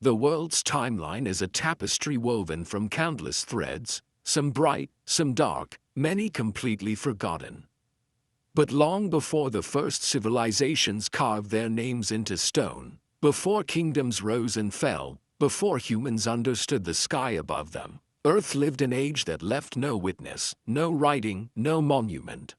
The world's timeline is a tapestry woven from countless threads, some bright, some dark, many completely forgotten. But long before the first civilizations carved their names into stone, before kingdoms rose and fell, before humans understood the sky above them, Earth lived an age that left no witness, no writing, no monument.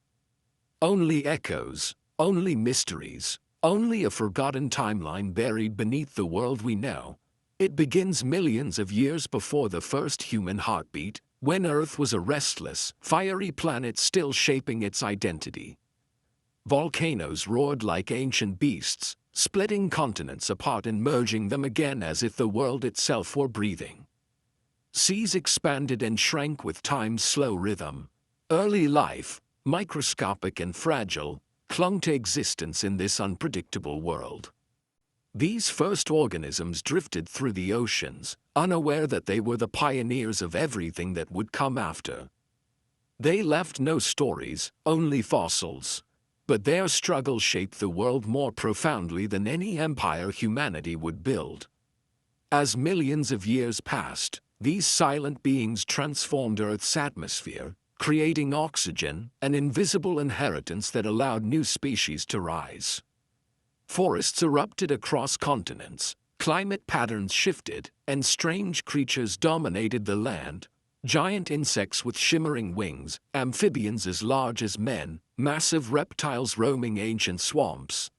Only echoes, only mysteries, only a forgotten timeline buried beneath the world we know. It begins millions of years before the first human heartbeat, when Earth was a restless, fiery planet still shaping its identity. Volcanoes roared like ancient beasts, splitting continents apart and merging them again as if the world itself were breathing. Seas expanded and shrank with time's slow rhythm. Early life, microscopic and fragile, clung to existence in this unpredictable world. These first organisms drifted through the oceans, unaware that they were the pioneers of everything that would come after. They left no stories, only fossils. But their struggle shaped the world more profoundly than any empire humanity would build. As millions of years passed, these silent beings transformed Earth's atmosphere, creating oxygen, an invisible inheritance that allowed new species to rise. Forests erupted across continents, climate patterns shifted, and strange creatures dominated the land. Giant insects with shimmering wings, amphibians as large as men, massive reptiles roaming ancient swamps.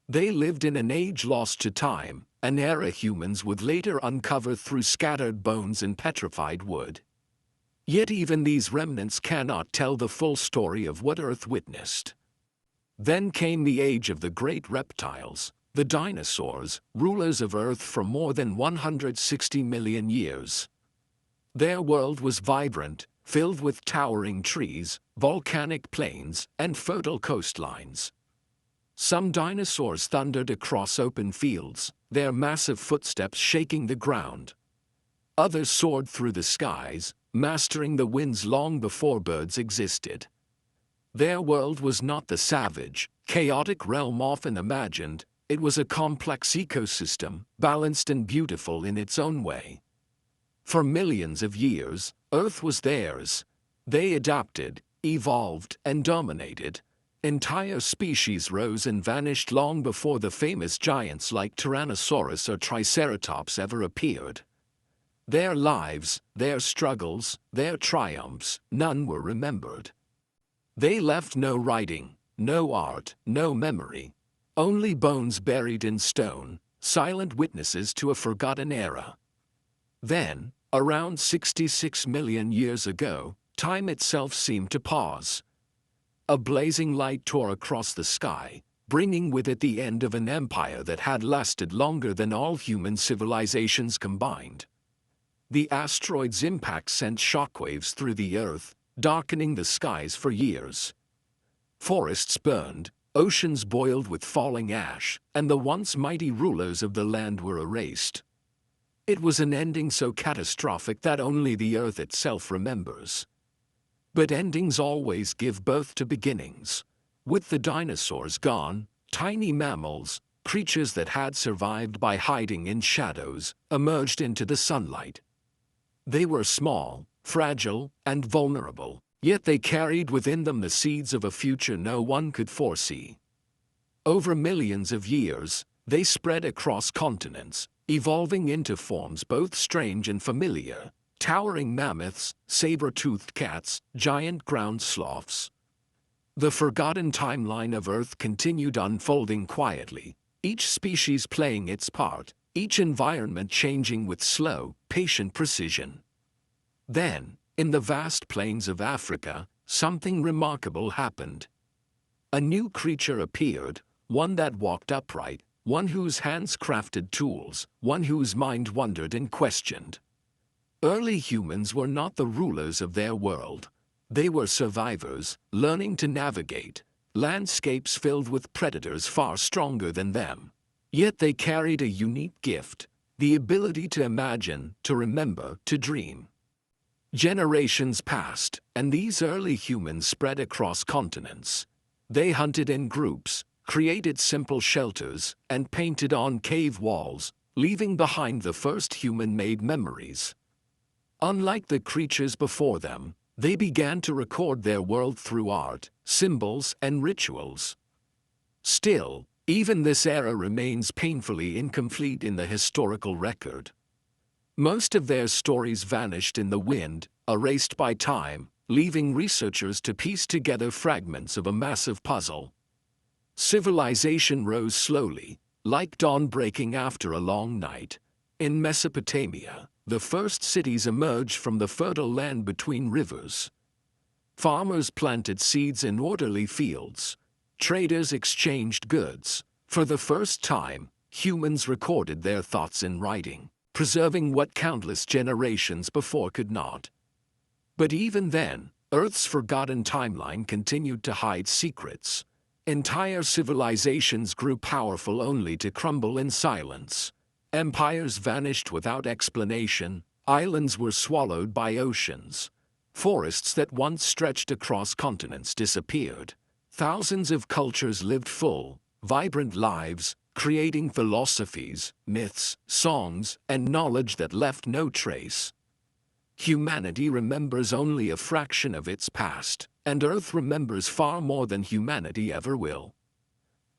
They lived in an age lost to time, an era humans would later uncover through scattered bones and petrified wood. Yet even these remnants cannot tell the full story of what Earth witnessed. Then came the age of the great reptiles, the dinosaurs, rulers of Earth for more than 160 million years. Their world was vibrant, filled with towering trees, volcanic plains, and fertile coastlines. Some dinosaurs thundered across open fields, their massive footsteps shaking the ground. Others soared through the skies, mastering the winds long before birds existed. Their world was not the savage, chaotic realm often imagined. It was a complex ecosystem, balanced and beautiful in its own way. For millions of years, Earth was theirs. They adapted, evolved, and dominated. Entire species rose and vanished long before the famous giants like Tyrannosaurus or Triceratops ever appeared. Their lives, their struggles, their triumphs, none were remembered. They left no writing, no art, no memory. Only bones buried in stone, silent witnesses to a forgotten era. Then, around 66 million years ago, time itself seemed to pause. A blazing light tore across the sky, bringing with it the end of an empire that had lasted longer than all human civilizations combined. The asteroid's impact sent shockwaves through the Earth, darkening the skies for years. Forests burned, oceans boiled with falling ash, and the once mighty rulers of the land were erased. It was an ending so catastrophic that only the Earth itself remembers. But endings always give birth to beginnings. With the dinosaurs gone, tiny mammals, creatures that had survived by hiding in shadows, emerged into the sunlight. They were small, fragile, and vulnerable, yet they carried within them the seeds of a future no one could foresee. Over millions of years, they spread across continents, evolving into forms both strange and familiar. Towering mammoths, saber-toothed cats, giant ground sloths. The forgotten timeline of Earth continued unfolding quietly, each species playing its part, each environment changing with slow, patient precision. Then, in the vast plains of Africa, something remarkable happened. A new creature appeared, one that walked upright, one whose hands crafted tools, one whose mind wondered and questioned. Early humans were not the rulers of their world. They were survivors, learning to navigate landscapes filled with predators far stronger than them. Yet they carried a unique gift, the ability to imagine, to remember, to dream. Generations passed, and these early humans spread across continents. They hunted in groups, created simple shelters, and painted on cave walls, leaving behind the first human-made memories. Unlike the creatures before them, they began to record their world through art, symbols, and rituals. Still, even this era remains painfully incomplete in the historical record. Most of their stories vanished in the wind, erased by time, leaving researchers to piece together fragments of a massive puzzle. Civilization rose slowly, like dawn breaking after a long night. In Mesopotamia, the first cities emerged from the fertile land between rivers. Farmers planted seeds in orderly fields. Traders exchanged goods. For the first time, humans recorded their thoughts in writing, preserving what countless generations before could not. But even then, Earth's forgotten timeline continued to hide secrets. Entire civilizations grew powerful only to crumble in silence. Empires vanished without explanation. Islands were swallowed by oceans. Forests that once stretched across continents disappeared. Thousands of cultures lived full, vibrant lives, creating philosophies, myths, songs, and knowledge that left no trace. Humanity remembers only a fraction of its past, and Earth remembers far more than humanity ever will.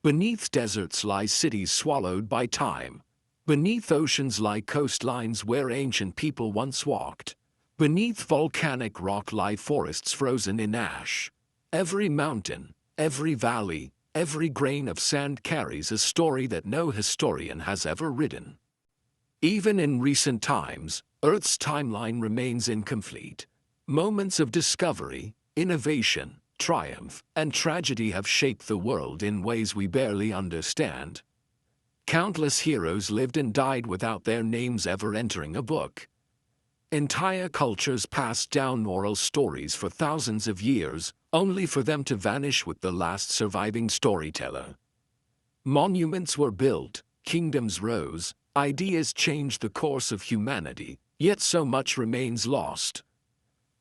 Beneath deserts lie cities swallowed by time. Beneath oceans lie coastlines where ancient people once walked. Beneath volcanic rock lie forests frozen in ash. Every mountain, every valley, every grain of sand carries a story that no historian has ever written. Even in recent times, Earth's timeline remains incomplete. Moments of discovery, innovation, triumph, and tragedy have shaped the world in ways we barely understand. Countless heroes lived and died without their names ever entering a book. Entire cultures passed down oral stories for thousands of years, only for them to vanish with the last surviving storyteller. Monuments were built, kingdoms rose, ideas changed the course of humanity, yet so much remains lost.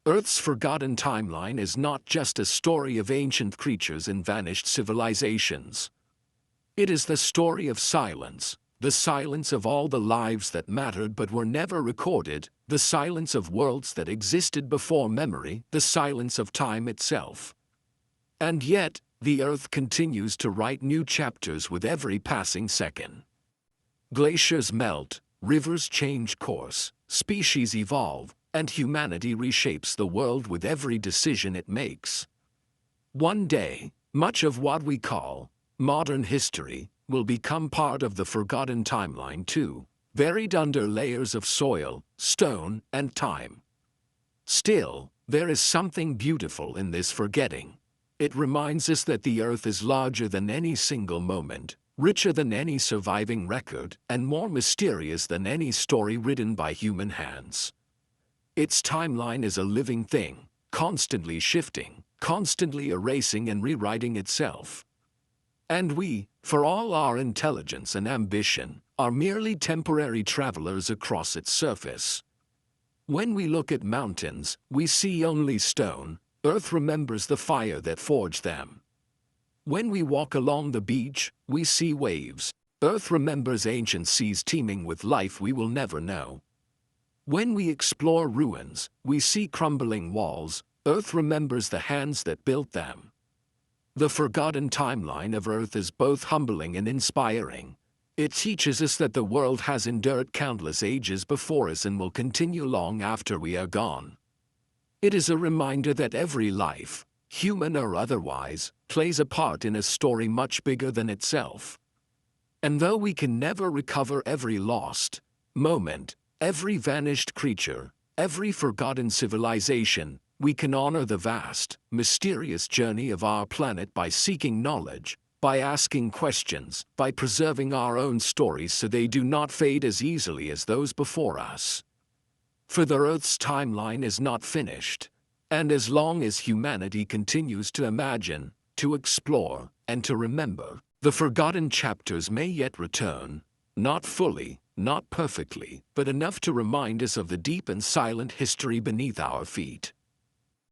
Earth's forgotten timeline is not just a story of ancient creatures and vanished civilizations. It is the story of silence, the silence of all the lives that mattered but were never recorded, the silence of worlds that existed before memory, the silence of time itself. And yet, the Earth continues to write new chapters with every passing second. Glaciers melt, rivers change course, species evolve, and humanity reshapes the world with every decision it makes. One day, much of what we call modern history will become part of the forgotten timeline too, buried under layers of soil, stone, and time. Still, there is something beautiful in this forgetting. It reminds us that the Earth is larger than any single moment, richer than any surviving record, and more mysterious than any story written by human hands. Its timeline is a living thing, constantly shifting, constantly erasing and rewriting itself. And we, for all our intelligence and ambition, are merely temporary travelers across its surface. When we look at mountains, we see only stone. Earth remembers the fire that forged them. When we walk along the beach, we see waves. Earth remembers ancient seas teeming with life we will never know. When we explore ruins, we see crumbling walls. Earth remembers the hands that built them. The forgotten timeline of Earth is both humbling and inspiring. It teaches us that the world has endured countless ages before us and will continue long after we are gone. It is a reminder that every life, human or otherwise, plays a part in a story much bigger than itself. And though we can never recover every lost moment, every vanished creature, every forgotten civilization, we can honor the vast, mysterious journey of our planet by seeking knowledge, by asking questions, by preserving our own stories so they do not fade as easily as those before us. For the Earth's timeline is not finished, and as long as humanity continues to imagine, to explore, and to remember, the forgotten chapters may yet return, not fully, not perfectly, but enough to remind us of the deep and silent history beneath our feet.